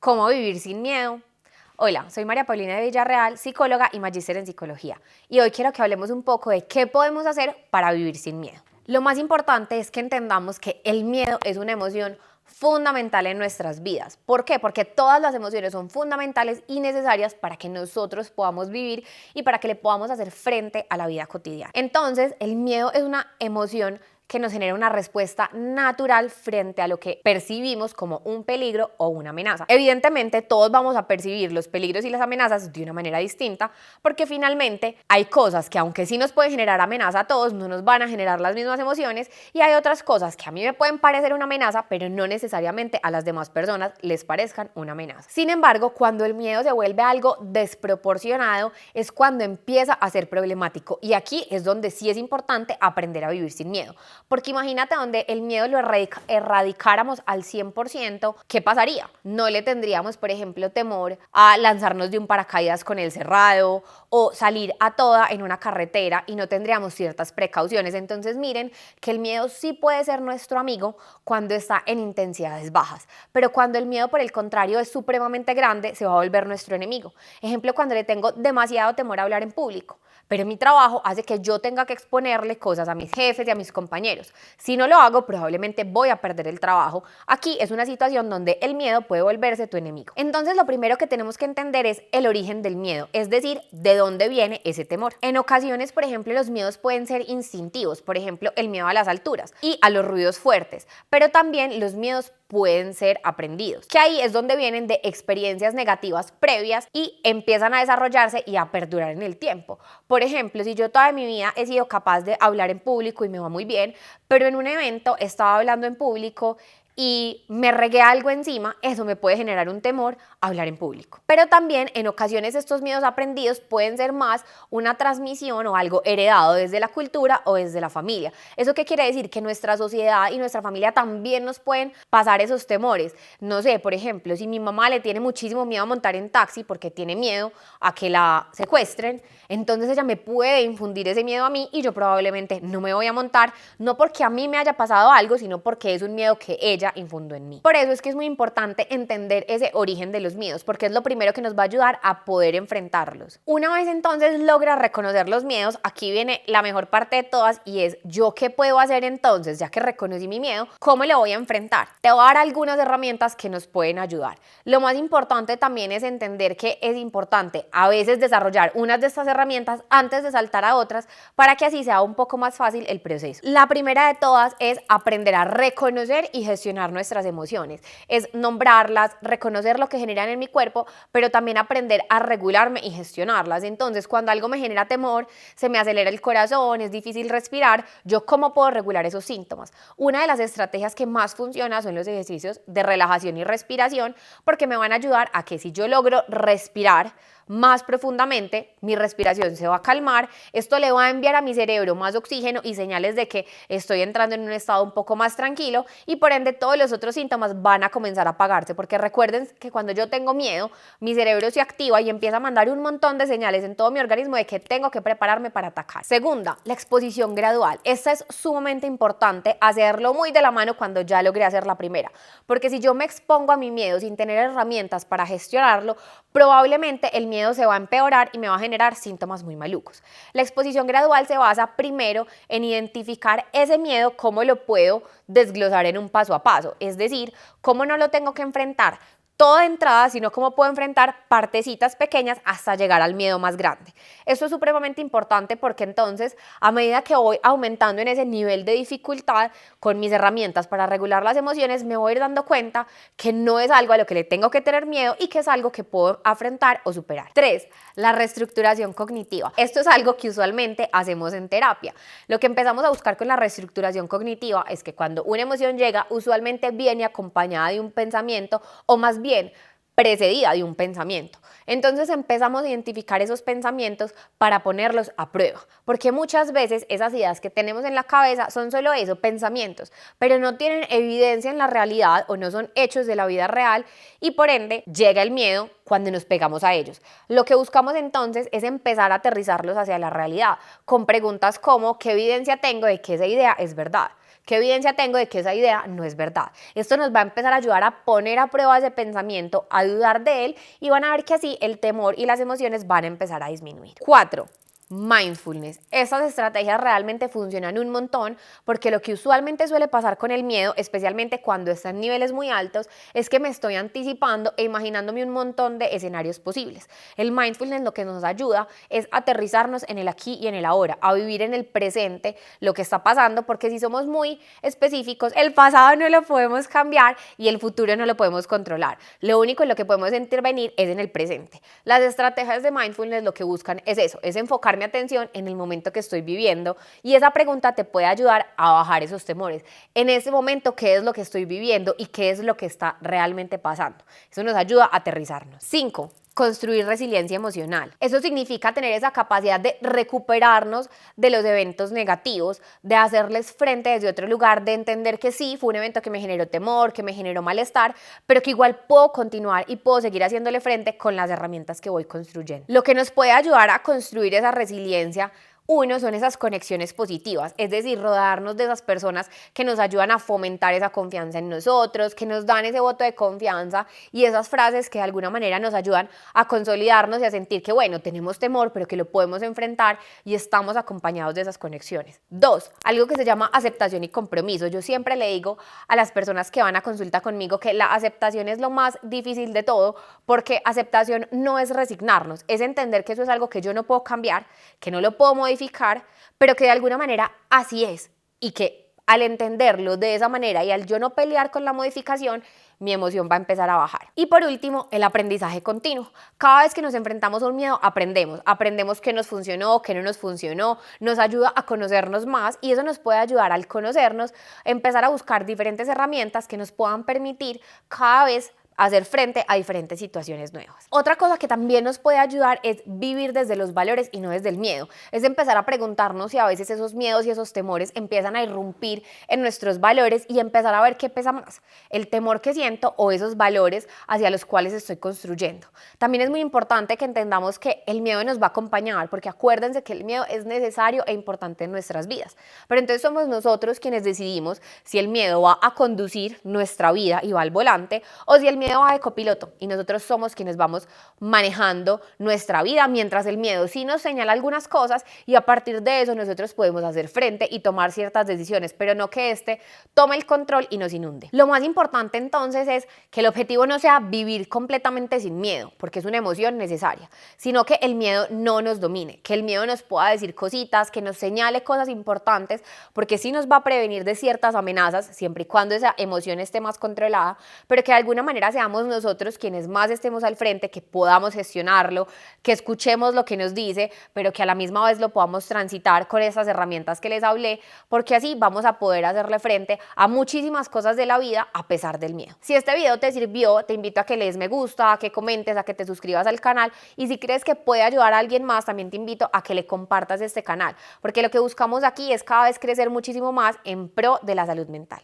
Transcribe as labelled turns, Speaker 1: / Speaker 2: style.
Speaker 1: ¿Cómo vivir sin miedo? Hola, soy María Paulina de Villarreal, psicóloga y magíster en psicología. Y hoy quiero que hablemos un poco de qué podemos hacer para vivir sin miedo. Lo más importante es que entendamos que el miedo es una emoción fundamental en nuestras vidas. ¿Por qué? Porque todas las emociones son fundamentales y necesarias para que nosotros podamos vivir y para que le podamos hacer frente a la vida cotidiana. Entonces, el miedo es una emoción que nos genera una respuesta natural frente a lo que percibimos como un peligro o una amenaza. Evidentemente, todos vamos a percibir los peligros y las amenazas de una manera distinta, porque finalmente hay cosas que, aunque sí nos pueden generar amenaza a todos, no nos van a generar las mismas emociones, y hay otras cosas que a mí me pueden parecer una amenaza, pero no necesariamente a las demás personas les parezcan una amenaza. Sin embargo, cuando el miedo se vuelve algo desproporcionado, es cuando empieza a ser problemático, y aquí es donde sí es importante aprender a vivir sin miedo. Porque imagínate donde el miedo lo erradicáramos al 100%, ¿qué pasaría? No le tendríamos, por ejemplo, temor a lanzarnos de un paracaídas con el cerrado o salir a toda en una carretera y no tendríamos ciertas precauciones. Entonces miren que el miedo sí puede ser nuestro amigo cuando está en intensidades bajas, pero cuando el miedo, por el contrario, es supremamente grande, se va a volver nuestro enemigo. Ejemplo, cuando le tengo demasiado temor a hablar en público, pero mi trabajo hace que yo tenga que exponerle cosas a mis jefes y a mis compañeros. Si no lo hago, probablemente voy a perder el trabajo. Aquí es una situación donde el miedo puede volverse tu enemigo. Entonces, lo primero que tenemos que entender es el origen del miedo, es decir, de dónde viene ese temor. En ocasiones, por ejemplo, los miedos pueden ser instintivos, por ejemplo, el miedo a las alturas y a los ruidos fuertes, pero también los miedos pueden ser aprendidos, que ahí es donde vienen de experiencias negativas previas y empiezan a desarrollarse y a perdurar en el tiempo. Por ejemplo, si yo toda mi vida he sido capaz de hablar en público y me va muy bien, pero en un evento estaba hablando en público y me regué algo encima, eso me puede generar un temor a hablar en público. Pero también en ocasiones estos miedos aprendidos pueden ser más una transmisión o algo heredado desde la cultura o desde la familia. ¿Eso qué quiere decir? Que nuestra sociedad y nuestra familia también nos pueden pasar esos temores. No sé, por ejemplo, si mi mamá le tiene muchísimo miedo a montar en taxi porque tiene miedo a que la secuestren, entonces ella me puede infundir ese miedo a mí y yo probablemente no me voy a montar, no porque a mí me haya pasado algo, sino porque es un miedo que ella infundó en mí. Por eso es que es muy importante entender ese origen de los miedos, porque es lo primero que nos va a ayudar a poder enfrentarlos. Una vez entonces logras reconocer los miedos, aquí viene la mejor parte de todas y es ¿yo qué puedo hacer entonces? Ya que reconocí mi miedo, ¿cómo lo voy a enfrentar? Te voy a dar algunas herramientas que nos pueden ayudar. Lo más importante también es entender que es importante a veces desarrollar unas de estas herramientas antes de saltar a otras para que así sea un poco más fácil el proceso. La primera de todas es aprender a reconocer y gestionar nuestras emociones, es nombrarlas, reconocer lo que generan en mi cuerpo, pero también aprender a regularme y gestionarlas. Entonces, cuando algo me genera temor, se me acelera el corazón, es difícil respirar, ¿yo cómo puedo regular esos síntomas? Una de las estrategias que más funciona son los ejercicios de relajación y respiración, porque me van a ayudar a que si yo logro respirar más profundamente, mi respiración se va a calmar, esto le va a enviar a mi cerebro más oxígeno y señales de que estoy entrando en un estado un poco más tranquilo y por ende todos los otros síntomas van a comenzar a apagarse, porque recuerden que cuando yo tengo miedo, mi cerebro se activa y empieza a mandar un montón de señales en todo mi organismo de que tengo que prepararme para atacar. Segunda, la exposición gradual. Esta es sumamente importante, hacerlo muy de la mano cuando ya logré hacer la primera, porque si yo me expongo a mi miedo sin tener herramientas para gestionarlo, probablemente el miedo se va a empeorar y me va a generar síntomas muy malucos. La exposición gradual se basa primero en identificar ese miedo, cómo lo puedo desglosar en un paso a paso, es decir, cómo no lo tengo que enfrentar todo de entrada, sino cómo puedo enfrentar partecitas pequeñas hasta llegar al miedo más grande. Esto es supremamente importante porque entonces, a medida que voy aumentando en ese nivel de dificultad con mis herramientas para regular las emociones, me voy a ir dando cuenta que no es algo a lo que le tengo que tener miedo y que es algo que puedo afrontar o superar. 3. La reestructuración cognitiva. Esto es algo que usualmente hacemos en terapia. Lo que empezamos a buscar con la reestructuración cognitiva es que cuando una emoción llega, usualmente viene acompañada de un pensamiento o más bien precedida de un pensamiento. Entonces empezamos a identificar esos pensamientos para ponerlos a prueba, porque muchas veces esas ideas que tenemos en la cabeza son solo eso, pensamientos, pero no tienen evidencia en la realidad o no son hechos de la vida real y por ende llega el miedo cuando nos pegamos a ellos. Lo que buscamos entonces es empezar a aterrizarlos hacia la realidad con preguntas como ¿qué evidencia tengo de que esa idea es verdad? ¿Qué evidencia tengo de que esa idea no es verdad? Esto nos va a empezar a ayudar a poner a prueba ese pensamiento, a dudar de él y van a ver que así el temor y las emociones van a empezar a disminuir. 4. Mindfulness. Estas estrategias realmente funcionan un montón porque lo que usualmente suele pasar con el miedo, especialmente cuando está en niveles muy altos, es que me estoy anticipando e imaginándome un montón de escenarios posibles. El mindfulness lo que nos ayuda es aterrizarnos en el aquí y en el ahora, a vivir en el presente lo que está pasando, porque si somos muy específicos, el pasado no lo podemos cambiar y el futuro no lo podemos controlar. Lo único en lo que podemos intervenir es en el presente. Las estrategias de mindfulness lo que buscan es eso, es enfocar mi atención en el momento que estoy viviendo y esa pregunta te puede ayudar a bajar esos temores. En ese momento, ¿qué es lo que estoy viviendo y qué es lo que está realmente pasando? Eso nos ayuda a aterrizarnos. 5. Construir resiliencia emocional. Eso significa tener esa capacidad de recuperarnos de los eventos negativos, de hacerles frente desde otro lugar, de entender que sí, fue un evento que me generó temor, que me generó malestar, pero que igual puedo continuar y puedo seguir haciéndole frente con las herramientas que voy construyendo. Lo que nos puede ayudar a construir esa resiliencia, uno, son esas conexiones positivas, es decir, rodearnos de esas personas que nos ayudan a fomentar esa confianza en nosotros, que nos dan ese voto de confianza y esas frases que de alguna manera nos ayudan a consolidarnos y a sentir que, bueno, tenemos temor, pero que lo podemos enfrentar y estamos acompañados de esas conexiones. 2, algo que se llama aceptación y compromiso. Yo siempre le digo a las personas que van a consulta conmigo que la aceptación es lo más difícil de todo, porque aceptación no es resignarnos, es entender que eso es algo que yo no puedo cambiar, que no lo puedo modificar, pero que de alguna manera así es y que al entenderlo de esa manera y al yo no pelear con la modificación, mi emoción va a empezar a bajar. Y por último, el aprendizaje continuo. Cada vez que nos enfrentamos a un miedo, aprendemos qué nos funcionó, qué no nos funcionó, nos ayuda a conocernos más y eso nos puede ayudar al conocernos, empezar a buscar diferentes herramientas que nos puedan permitir cada vez hacer frente a diferentes situaciones nuevas. Otra cosa que también nos puede ayudar es vivir desde los valores y no desde el miedo. Es empezar a preguntarnos si a veces esos miedos y esos temores empiezan a irrumpir en nuestros valores y empezar a ver qué pesa más, el temor que siento o esos valores hacia los cuales estoy construyendo. También es muy importante que entendamos que el miedo nos va a acompañar, porque acuérdense que el miedo es necesario e importante en nuestras vidas. Pero entonces somos nosotros quienes decidimos si el miedo va a conducir nuestra vida y va al volante o si el miedo va de copiloto y nosotros somos quienes vamos manejando nuestra vida, mientras el miedo sí nos señala algunas cosas y a partir de eso nosotros podemos hacer frente y tomar ciertas decisiones, pero no que este tome el control y nos inunde. Lo más importante entonces es que el objetivo no sea vivir completamente sin miedo, porque es una emoción necesaria, sino que el miedo no nos domine, que el miedo nos pueda decir cositas, que nos señale cosas importantes, porque sí nos va a prevenir de ciertas amenazas, siempre y cuando esa emoción esté más controlada, pero que de alguna manera seamos nosotros quienes más estemos al frente, que podamos gestionarlo, que escuchemos lo que nos dice, pero que a la misma vez lo podamos transitar con esas herramientas que les hablé, porque así vamos a poder hacerle frente a muchísimas cosas de la vida a pesar del miedo. Si este video te sirvió, te invito a que le des me gusta, a que comentes, a que te suscribas al canal y si crees que puede ayudar a alguien más, también te invito a que le compartas este canal, porque lo que buscamos aquí es cada vez crecer muchísimo más en pro de la salud mental.